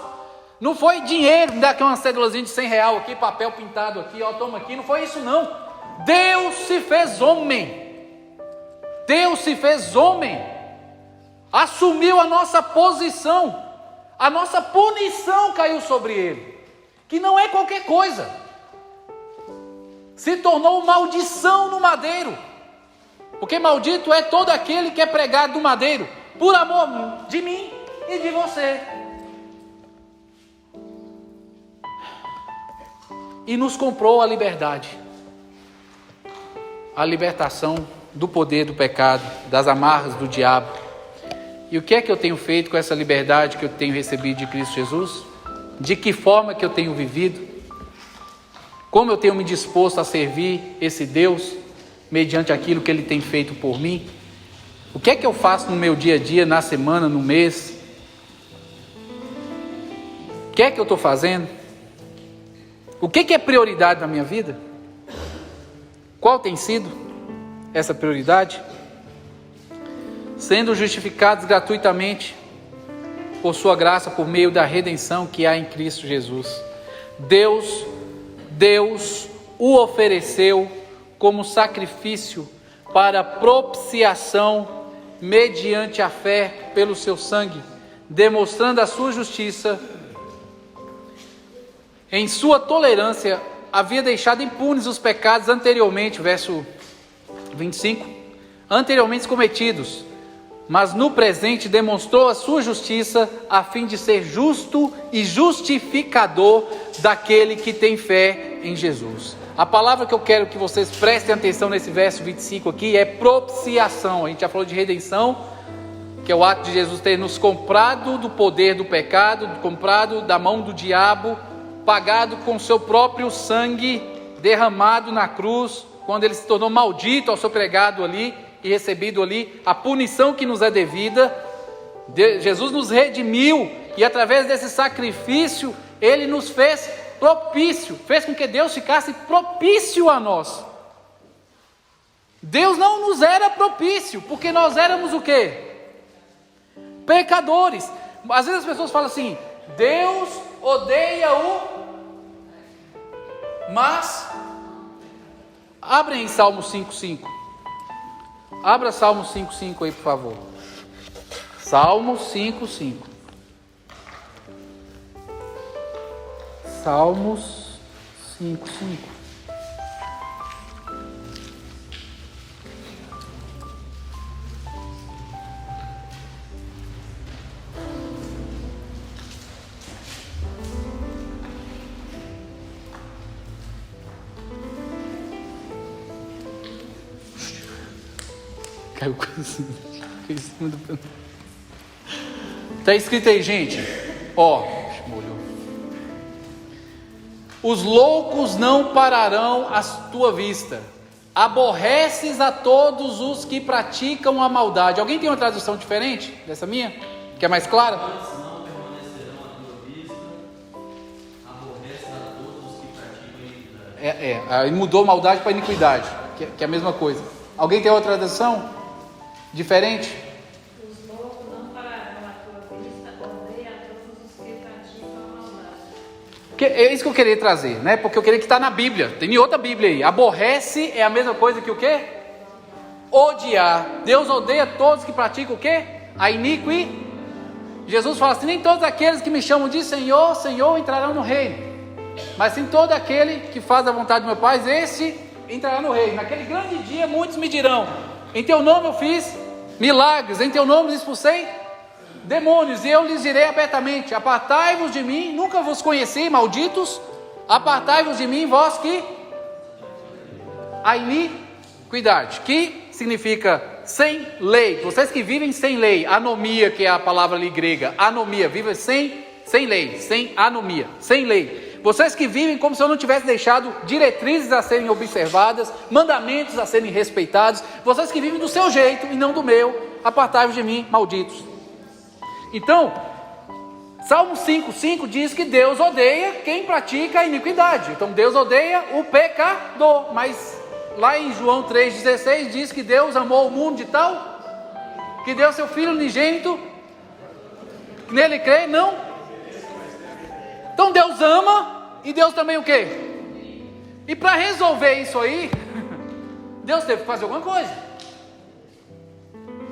Não foi dinheiro, me dá aqui uma cédulazinha de R$100 aqui, papel pintado aqui, ó, toma aqui, não foi isso não. Deus se fez homem. Deus se fez homem. Assumiu a nossa posição. A nossa punição caiu sobre ele, que não é qualquer coisa. Se tornou maldição no madeiro, porque maldito é todo aquele que é pregado no madeiro, por amor de mim e de você. E nos comprou a liberdade, a libertação do poder do pecado, das amarras do diabo. E o que é que eu tenho feito com essa liberdade que eu tenho recebido de Cristo Jesus? De que forma que eu tenho vivido? Como eu tenho me disposto a servir esse Deus mediante aquilo que Ele tem feito por mim? O que é que eu faço no meu dia a dia, na semana, no mês? O que é que eu estou fazendo? O que é prioridade na minha vida? Qual tem sido essa prioridade? Sendo justificados gratuitamente por sua graça, por meio da redenção que há em Cristo Jesus. Deus o ofereceu como sacrifício para propiciação mediante a fé pelo seu sangue, demonstrando a sua justiça. Em sua tolerância, havia deixado impunes os pecados anteriormente, verso 25, anteriormente cometidos, mas no presente demonstrou a sua justiça, a fim de ser justo e justificador daquele que tem fé em Jesus. A palavra que eu quero que vocês prestem atenção nesse verso 25 aqui é propiciação. A gente já falou de redenção, que é o ato de Jesus ter nos comprado do poder do pecado, comprado da mão do diabo, pagado com seu próprio sangue, derramado na cruz, quando ele se tornou maldito ao ser pregado ali e recebido ali a punição que nos é devida. Jesus nos redimiu e através desse sacrifício ele nos fez propício, fez com que Deus ficasse propício a nós. Deus não nos era propício, porque nós éramos o quê? Pecadores. Às vezes as pessoas falam assim: Deus odeia o... Mas, abrem em Salmo 5,5. Abra Salmo 5,5 aí, por favor. Salmo 5,5. Salmos 5,5. Caiu coisa em cima do pano. Está escrito aí, gente. Ó, molhou. Os loucos não pararão à tua vista. Aborreces a todos os que praticam a maldade. Alguém tem uma tradução diferente dessa minha? Que é mais clara? Não permanecerão à tua vista. Aborreces a todos os que praticam iniquidade. Aí mudou maldade para iniquidade, que é a mesma coisa. Alguém tem outra tradução diferente? Os loucos não pararão à tua vista, odeia a todos os que praticam a maldade. É isso que eu queria trazer, né? Porque eu queria que está na Bíblia. Tem outra Bíblia aí. Aborrece é a mesma coisa que o quê? Odiar. Deus odeia todos que praticam o quê? A iniquidade. Jesus fala assim: nem todos aqueles que me chamam de Senhor, Senhor entrarão no reino, mas sim todo aquele que faz a vontade do meu Pai, esse entrará no reino. Naquele grande dia muitos me dirão: em teu nome eu fiz milagres, em teu nome expulsei demônios, e eu lhes direi abertamente: apartai-vos de mim, nunca vos conheci, malditos. Apartai-vos de mim, vós que... A iniquidade, que significa sem lei. Vocês que vivem sem lei, anomia, que é a palavra ali grega, anomia, vivem sem lei, sem anomia, sem lei. Vocês que vivem como se eu não tivesse deixado diretrizes a serem observadas, mandamentos a serem respeitados. Vocês que vivem do seu jeito e não do meu, apartai-vos de mim, malditos. Então, Salmo 5,5 diz que Deus odeia quem pratica a iniquidade. Então Deus odeia o pecador. Mas lá em João 3,16 diz que Deus amou o mundo de tal que deu seu Filho unigênito, nele crê, não? Então Deus ama e Deus também o quê? E para resolver isso aí, Deus teve que fazer alguma coisa.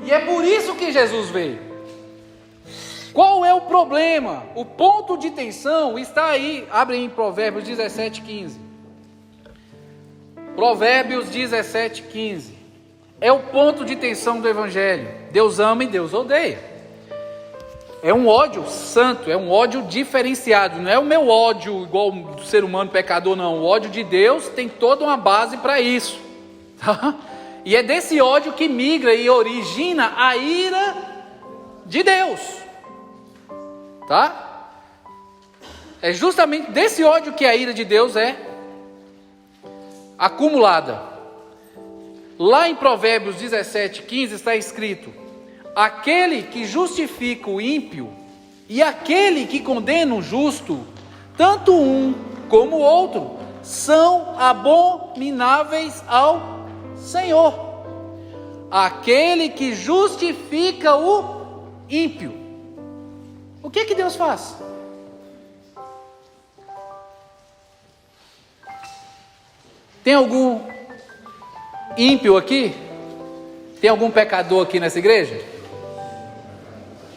E é por isso que Jesus veio. Qual é o problema? O ponto de tensão está aí. Abre em Provérbios 17,15. Provérbios 17,15. É o ponto de tensão do Evangelho. Deus ama e Deus odeia. É um ódio santo, é um ódio diferenciado. Não é o meu ódio igual do ser humano pecador, não. O ódio de Deus tem toda uma base para isso. Tá? E é desse ódio que migra e origina a ira de Deus. Tá? É justamente desse ódio que a ira de Deus é acumulada. Lá em Provérbios 17,15 está escrito: aquele que justifica o ímpio e aquele que condena o justo, tanto um como o outro, são abomináveis ao Senhor. Aquele que justifica o ímpio. O que que Deus faz? Tem algum ímpio aqui? Tem algum pecador aqui nessa igreja?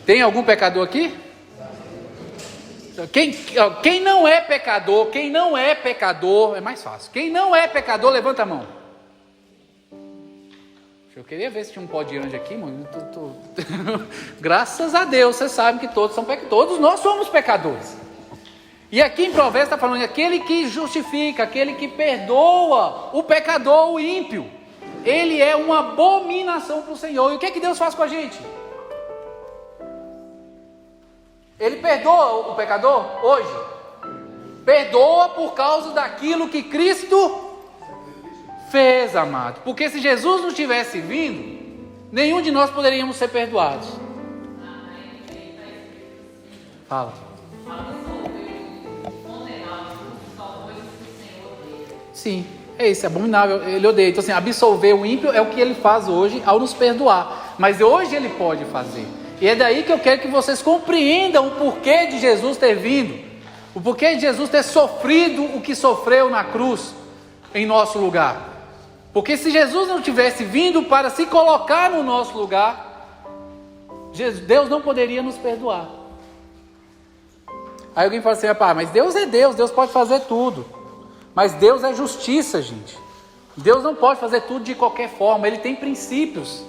Tem algum pecador aqui? Quem não é pecador, é mais fácil. Quem não é pecador, levanta a mão. Eu queria ver se tinha um pó de grande aqui, mano. Graças a Deus, vocês sabem que todos são pecadores. Todos nós somos pecadores. E aqui em Provérbios está falando aquele que justifica, aquele que perdoa o pecador, o ímpio. Ele é uma abominação para o Senhor. E o que é que Deus faz com a gente? Ele perdoa o pecador hoje? Perdoa por causa daquilo que Cristo fez, amado. Porque se Jesus não tivesse vindo, nenhum de nós poderíamos ser perdoados. Fala. Sim, é isso, é abominável, ele odeia. Então assim, absolver o ímpio é o que ele faz hoje ao nos perdoar. Mas hoje ele pode fazer. E é daí que eu quero que vocês compreendam o porquê de Jesus ter vindo. O porquê de Jesus ter sofrido o que sofreu na cruz em nosso lugar. Porque se Jesus não tivesse vindo para se colocar no nosso lugar, Deus não poderia nos perdoar. Aí alguém fala assim: mas Deus é Deus, Deus pode fazer tudo. Mas Deus é justiça, gente. Deus não pode fazer tudo de qualquer forma. Ele tem princípios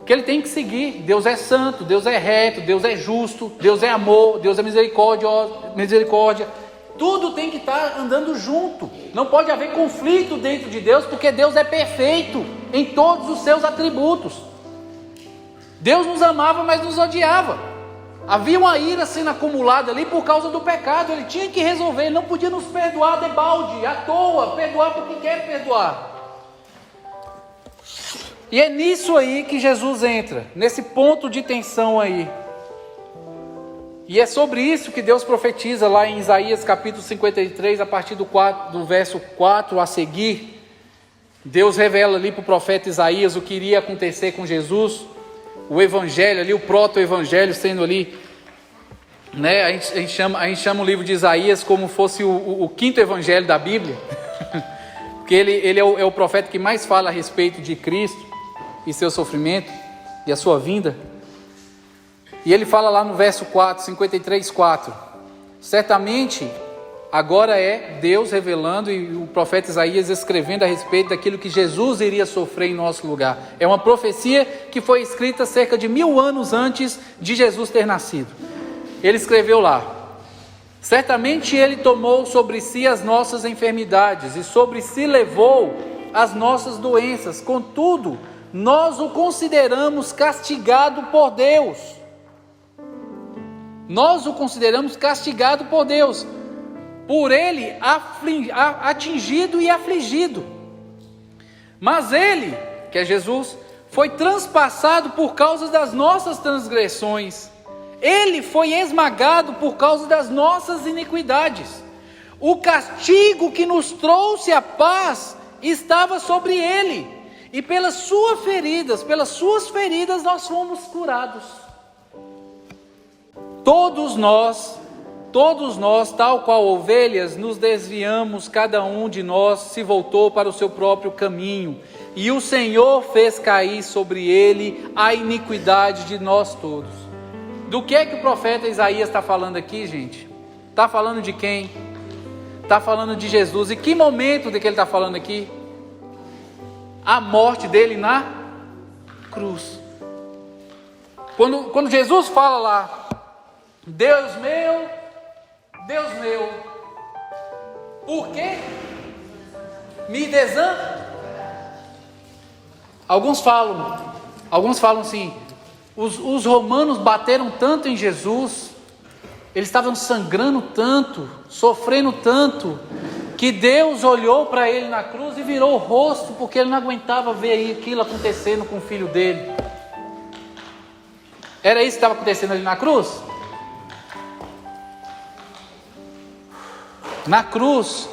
que ele tem que seguir. Deus é santo, Deus é reto, Deus é justo, Deus é amor, Deus é misericórdia. Tudo tem que estar andando junto. Não pode haver conflito dentro de Deus, porque Deus é perfeito em todos os seus atributos. Deus nos amava, mas nos odiava. Havia uma ira sendo acumulada ali por causa do pecado. Ele tinha que resolver, ele não podia nos perdoar de balde, à toa, perdoar porque quer perdoar. E é nisso aí que Jesus entra, nesse ponto de tensão aí. E é sobre isso que Deus profetiza lá em Isaías capítulo 53, a partir do verso 4 a seguir. Deus revela ali para o profeta Isaías o que iria acontecer com Jesus. O evangelho ali, o proto-evangelho sendo ali, né? A gente chama o livro de Isaías como fosse o quinto evangelho da Bíblia. Porque ele é o profeta que mais fala a respeito de Cristo e seu sofrimento e a sua vinda. E ele fala lá no verso 4, 53:4. Certamente agora é Deus revelando e o profeta Isaías escrevendo a respeito daquilo que Jesus iria sofrer em nosso lugar. É uma profecia que foi escrita cerca de 1000 anos antes de Jesus ter nascido. Ele escreveu lá: certamente ele tomou sobre si as nossas enfermidades e sobre si levou as nossas doenças. Contudo, nós o consideramos castigado por Deus. Nós o consideramos castigado por Deus, por ele atingido e afligido. Mas ele, que é Jesus, foi transpassado por causa das nossas transgressões, Ele foi esmagado por causa das nossas iniquidades. O castigo que nos trouxe a paz estava sobre ele, e pelas suas feridas nós fomos curados. Todos nós, tal qual ovelhas, nos desviamos, cada um de nós se voltou para o seu próprio caminho, e o Senhor fez cair sobre ele a iniquidade de nós todos. Do que é que o profeta Isaías está falando aqui, gente? Está falando de quem? Está falando de Jesus. E que momento de que ele está falando aqui? A morte dele na cruz. Quando Jesus fala lá, Deus meu, por que me desamparaste? Alguns falam assim, os romanos bateram tanto em Jesus, eles estavam sangrando tanto, sofrendo tanto, que Deus olhou para ele na cruz e virou o rosto, porque ele não aguentava ver aquilo acontecendo com o filho dele. Era isso que estava acontecendo ali na cruz? Na cruz,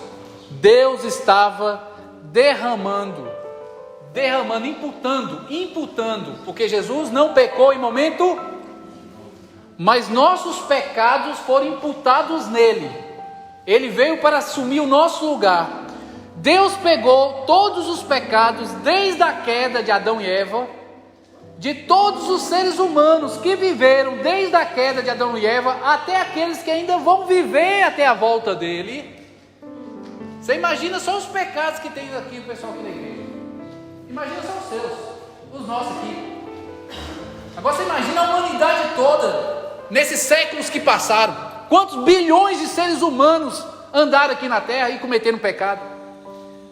Deus estava derramando, imputando, porque Jesus não pecou em momento, mas nossos pecados foram imputados nele. Ele veio para assumir o nosso lugar. Deus pegou todos os pecados, desde a queda de Adão e Eva, de todos os seres humanos que viveram desde a queda de Adão e Eva, até aqueles que ainda vão viver até a volta dele. Você imagina só os pecados que tem aqui o pessoal aqui da igreja. Imagina só os seus, os nossos aqui. Agora você imagina a humanidade toda, nesses séculos que passaram. Quantos bilhões de seres humanos andaram aqui na terra e cometeram pecado?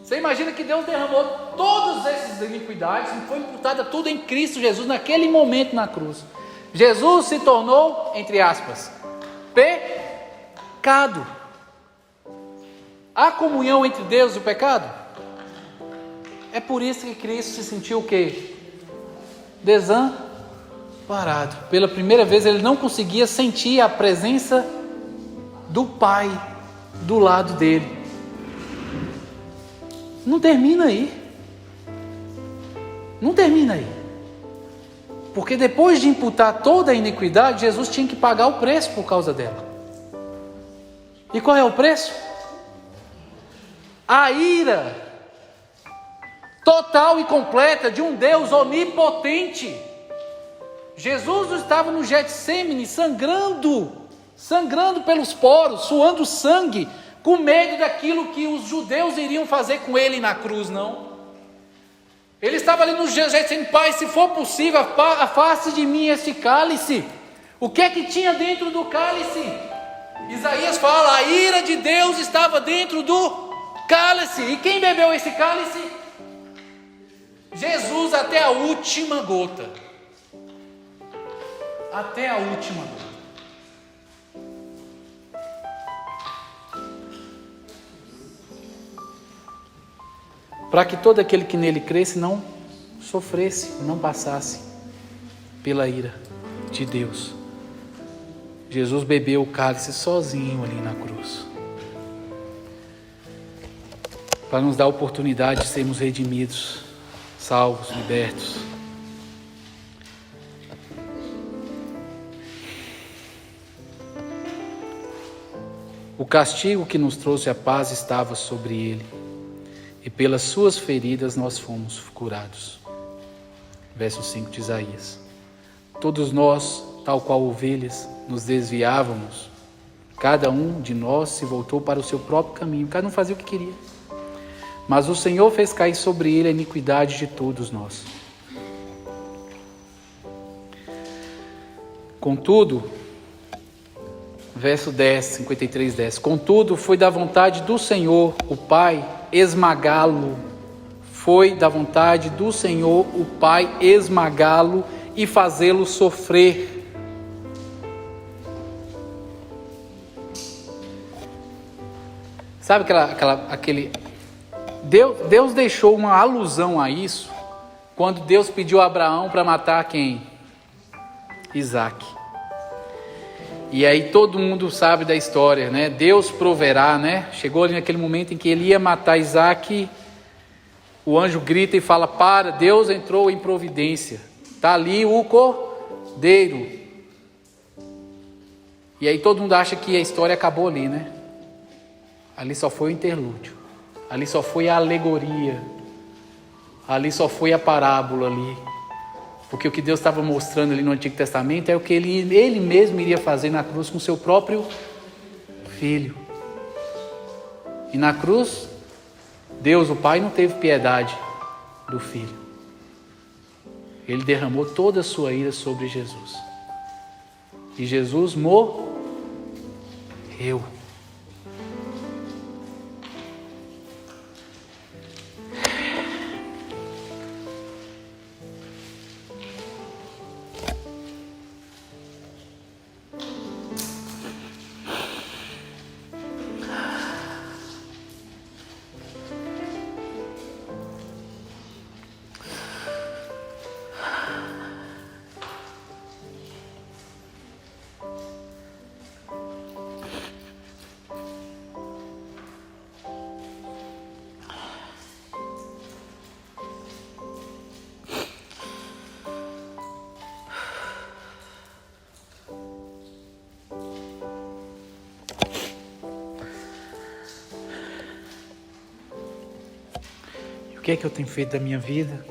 Você imagina que Deus derramou todas essas iniquidades e foi imputada tudo em Cristo Jesus, naquele momento na cruz. Jesus se tornou, entre aspas, pecado. Há comunhão entre Deus e o pecado? É por isso que Cristo se sentiu o quê? Desamparado. Pela primeira vez ele não conseguia sentir a presença do Pai do lado dele. Não termina aí. Não termina aí. Porque depois de imputar toda a iniquidade, Jesus tinha que pagar o preço por causa dela. E qual é o preço? A ira total e completa de um Deus onipotente. Jesus estava no Getsêmani sangrando pelos poros, suando sangue, com medo daquilo que os judeus iriam fazer com ele na cruz, não. Ele estava ali no Getsêmani, Pai, se for possível, afaste de mim esse cálice. O que é que tinha dentro do cálice? Isaías fala, a ira de Deus estava dentro do cálice. E quem bebeu esse cálice? Jesus, até a última gota. Até a última gota. Para que todo aquele que nele cresce não sofresse, não passasse pela ira de Deus. Jesus bebeu o cálice sozinho ali na cruz, para nos dar a oportunidade de sermos redimidos, salvos, libertos. O castigo que nos trouxe a paz estava sobre ele, e pelas suas feridas nós fomos curados. Verso 5 de Isaías. Todos nós, tal qual ovelhas, nos desviávamos. Cada um de nós se voltou para o seu próprio caminho. Cada um fazia o que queria. Mas o Senhor fez cair sobre ele a iniquidade de todos nós. Contudo, verso 10, 53, 10. Contudo, foi da vontade do Senhor, o Pai, esmagá-lo. Foi da vontade do Senhor, o Pai, esmagá-lo e fazê-lo sofrer. Sabe aquele... Deus deixou uma alusão a isso quando Deus pediu a Abraão para matar quem? Isaac. E aí todo mundo sabe da história, né? Deus proverá, né? Chegou ali naquele momento em que ele ia matar Isaac, o anjo grita e fala: para, Deus entrou em providência, está ali o cordeiro. E aí todo mundo acha que a história acabou ali, né? Ali só foi o interlúdio, ali só foi a alegoria, ali só foi a parábola ali. Porque o que Deus estava mostrando ali no Antigo Testamento é o que ele mesmo iria fazer na cruz com seu próprio filho. E na cruz, Deus, o Pai, não teve piedade do filho. Ele derramou toda a sua ira sobre Jesus. E Jesus morreu. O que é que eu tenho feito da minha vida?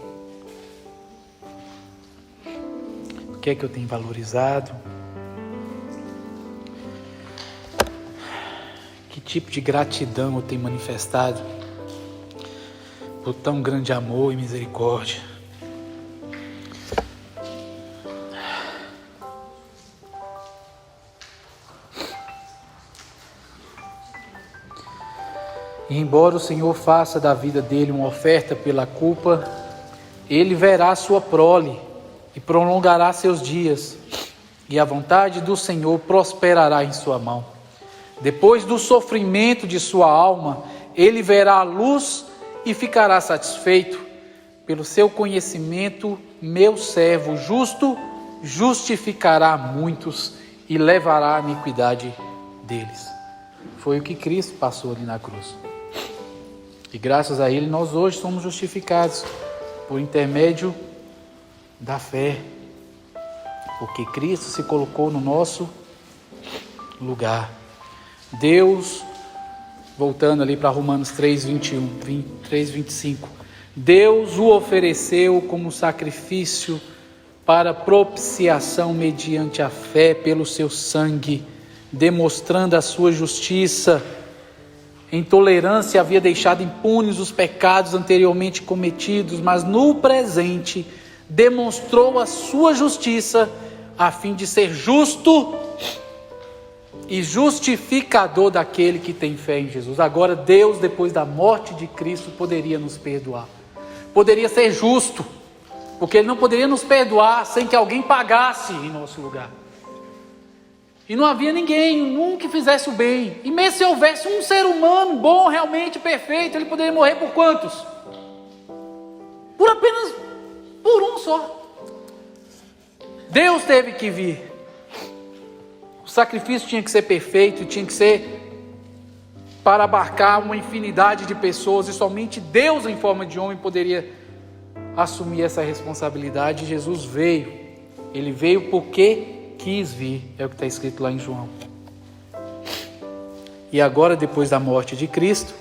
O que é que eu tenho valorizado? Que tipo de gratidão eu tenho manifestado por tão grande amor e misericórdia? E embora o Senhor faça da vida dele uma oferta pela culpa, ele verá sua prole e prolongará seus dias, e a vontade do Senhor prosperará em sua mão. Depois do sofrimento de sua alma, ele verá a luz e ficará satisfeito. Pelo seu conhecimento, meu servo justo justificará muitos e levará a iniquidade deles. Foi o que Cristo passou ali na cruz. E graças a ele nós hoje somos justificados por intermédio da fé, porque Cristo se colocou no nosso lugar. Deus, voltando ali para Romanos 3:25, Deus o ofereceu como sacrifício para propiciação mediante a fé pelo seu sangue, demonstrando a sua justiça. Em tolerância havia deixado impunes os pecados anteriormente cometidos, mas no presente demonstrou a sua justiça, a fim de ser justo e justificador daquele que tem fé em Jesus. Agora Deus, depois da morte de Cristo, poderia nos perdoar. Poderia ser justo, porque Ele não poderia nos perdoar sem que alguém pagasse em nosso lugar. E não havia ninguém, que fizesse o bem. E mesmo se houvesse um ser humano bom, realmente perfeito, ele poderia morrer por quantos? Por um só. Deus teve que vir. O sacrifício tinha que ser perfeito, tinha que ser para abarcar uma infinidade de pessoas, e somente Deus em forma de homem poderia assumir essa responsabilidade. Jesus veio. Ele veio porque quis vir, é o que está escrito lá em João. E agora, depois da morte de Cristo,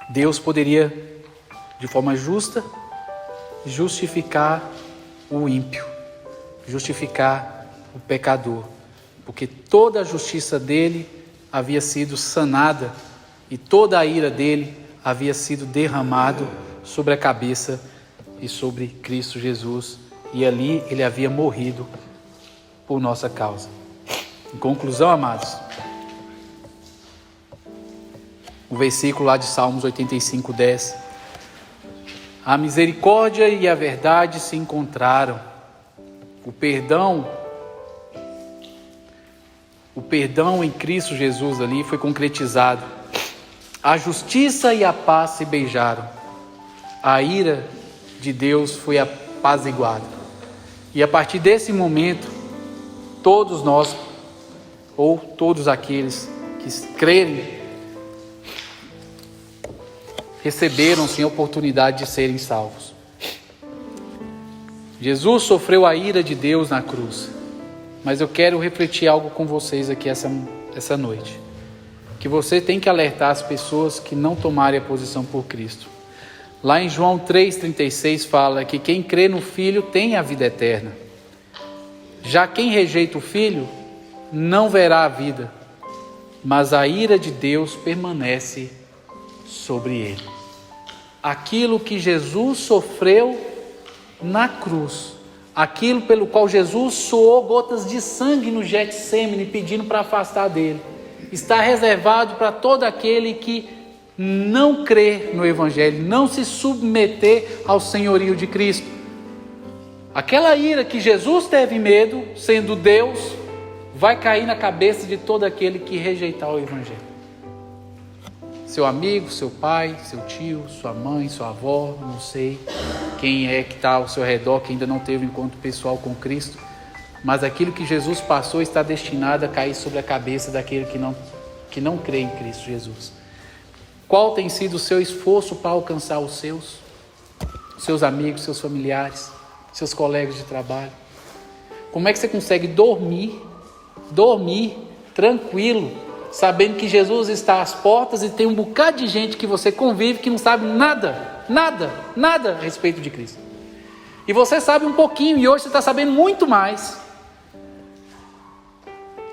Deus poderia, de forma justa, justificar o ímpio, justificar o pecador, porque toda a justiça dele havia sido sanada e toda a ira dele havia sido derramado sobre a cabeça e sobre Cristo Jesus, e ali ele havia morrido por nossa causa. Em conclusão, amados, o versículo lá de Salmos 85:10: a misericórdia e a verdade se encontraram, o perdão em Cristo Jesus ali foi concretizado, a justiça e a paz se beijaram, a ira de Deus foi apaziguada. E a partir desse momento, todos nós, ou todos aqueles que crerem, receberam sim a oportunidade de serem salvos. Jesus sofreu a ira de Deus na cruz, mas eu quero refletir algo com vocês aqui essa noite, que você tem que alertar as pessoas que não tomarem a posição por Cristo. Lá em João 3,36 fala que quem crê no Filho tem a vida eterna. Já quem rejeita o Filho não verá a vida, mas a ira de Deus permanece sobre ele. Aquilo que Jesus sofreu na cruz, aquilo pelo qual Jesus suou gotas de sangue no Getsêmani, pedindo para afastar dele, está reservado para todo aquele que não crê no Evangelho, não se submeter ao senhorio de Cristo. Aquela ira que Jesus teve medo, sendo Deus, vai cair na cabeça de todo aquele que rejeitar o Evangelho. Seu amigo, seu pai, seu tio, sua mãe, sua avó, não sei quem é que está ao seu redor, que ainda não teve um encontro pessoal com Cristo, mas aquilo que Jesus passou está destinado a cair sobre a cabeça daquele que não crê em Cristo Jesus. Qual tem sido o seu esforço para alcançar os seus amigos, seus familiares, seus colegas de trabalho? Como é que você consegue dormir tranquilo, sabendo que Jesus está às portas e tem um bocado de gente que você convive que não sabe nada a respeito de Cristo? E você sabe um pouquinho, e hoje você está sabendo muito mais,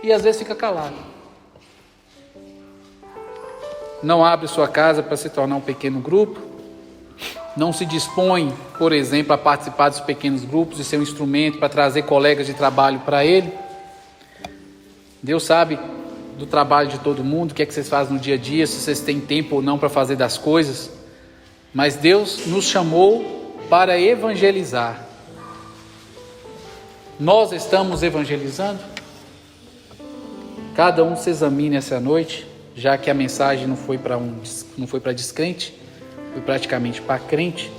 e às vezes fica calado. Não abre sua casa para se tornar um pequeno grupo, não se dispõe, por exemplo, a participar dos pequenos grupos e ser um instrumento para trazer colegas de trabalho para ele. Deus sabe do trabalho de todo mundo, o que é que vocês fazem no dia a dia, se vocês têm tempo ou não para fazer das coisas, mas Deus nos chamou para evangelizar. Nós estamos evangelizando? Cada um se examine essa noite, já que a mensagem não foi para descrente, foi praticamente para crente,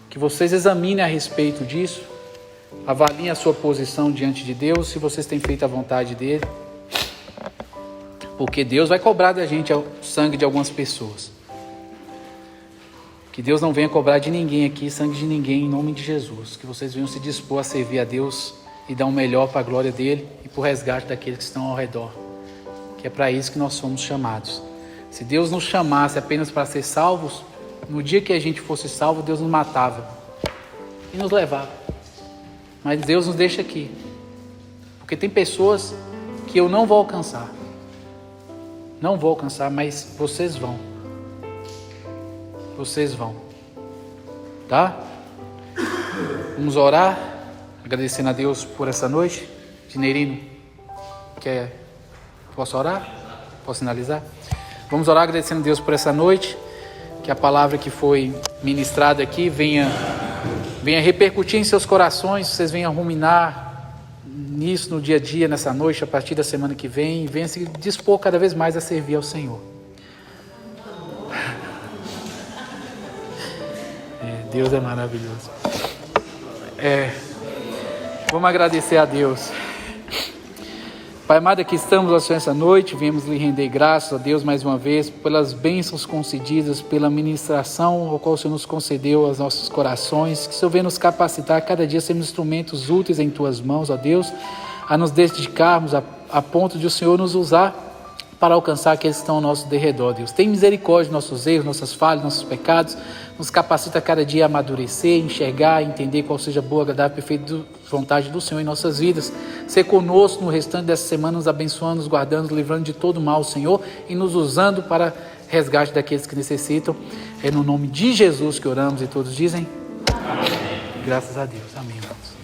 que vocês examinem a respeito disso, avaliem a sua posição diante de Deus, se vocês têm feito a vontade dele, porque Deus vai cobrar da gente o sangue de algumas pessoas. Que Deus não venha cobrar de ninguém aqui, sangue de ninguém, em nome de Jesus. Que vocês venham se dispor a servir a Deus e dar o melhor para a glória dele e para o resgate daqueles que estão ao redor. Que é para isso que nós somos chamados. Se Deus nos chamasse apenas para ser salvos, no dia que a gente fosse salvo, Deus nos matava e nos levava. Mas Deus nos deixa aqui, porque tem pessoas que eu não vou alcançar. Não vou alcançar, mas vocês vão. Vocês vão. Tá? Vamos orar, agradecendo a Deus por essa noite. Dineirino, posso orar? Posso finalizar? Vamos orar agradecendo a Deus por essa noite. Que a palavra que foi ministrada aqui venha repercutir em seus corações. Vocês venham ruminar nisso no dia a dia, nessa noite, a partir da semana que vem, e venha se dispor cada vez mais a servir ao Senhor. Deus é maravilhoso. Vamos agradecer a Deus. Pai amado, aqui estamos, ó Senhor, essa noite, viemos lhe render graças a Deus mais uma vez, pelas bênçãos concedidas, pela ministração ao qual o Senhor nos concedeu aos nossos corações, que o Senhor venha nos capacitar cada dia a sermos instrumentos úteis em Tuas mãos, ó Deus, a nos dedicarmos a ponto de o Senhor nos usar para alcançar aqueles que estão ao nosso derredor, Deus. Tem misericórdia de nossos erros, nossas falhas, nossos pecados, nos capacita cada dia a amadurecer, enxergar, entender qual seja a boa, agradável e perfeita vontade do Senhor em nossas vidas. Ser conosco no restante dessa semana, nos abençoando, nos guardando, nos livrando de todo mal, Senhor, e nos usando para resgate daqueles que necessitam. É no nome de Jesus que oramos e todos dizem amém. Graças a Deus. Amém, irmãos.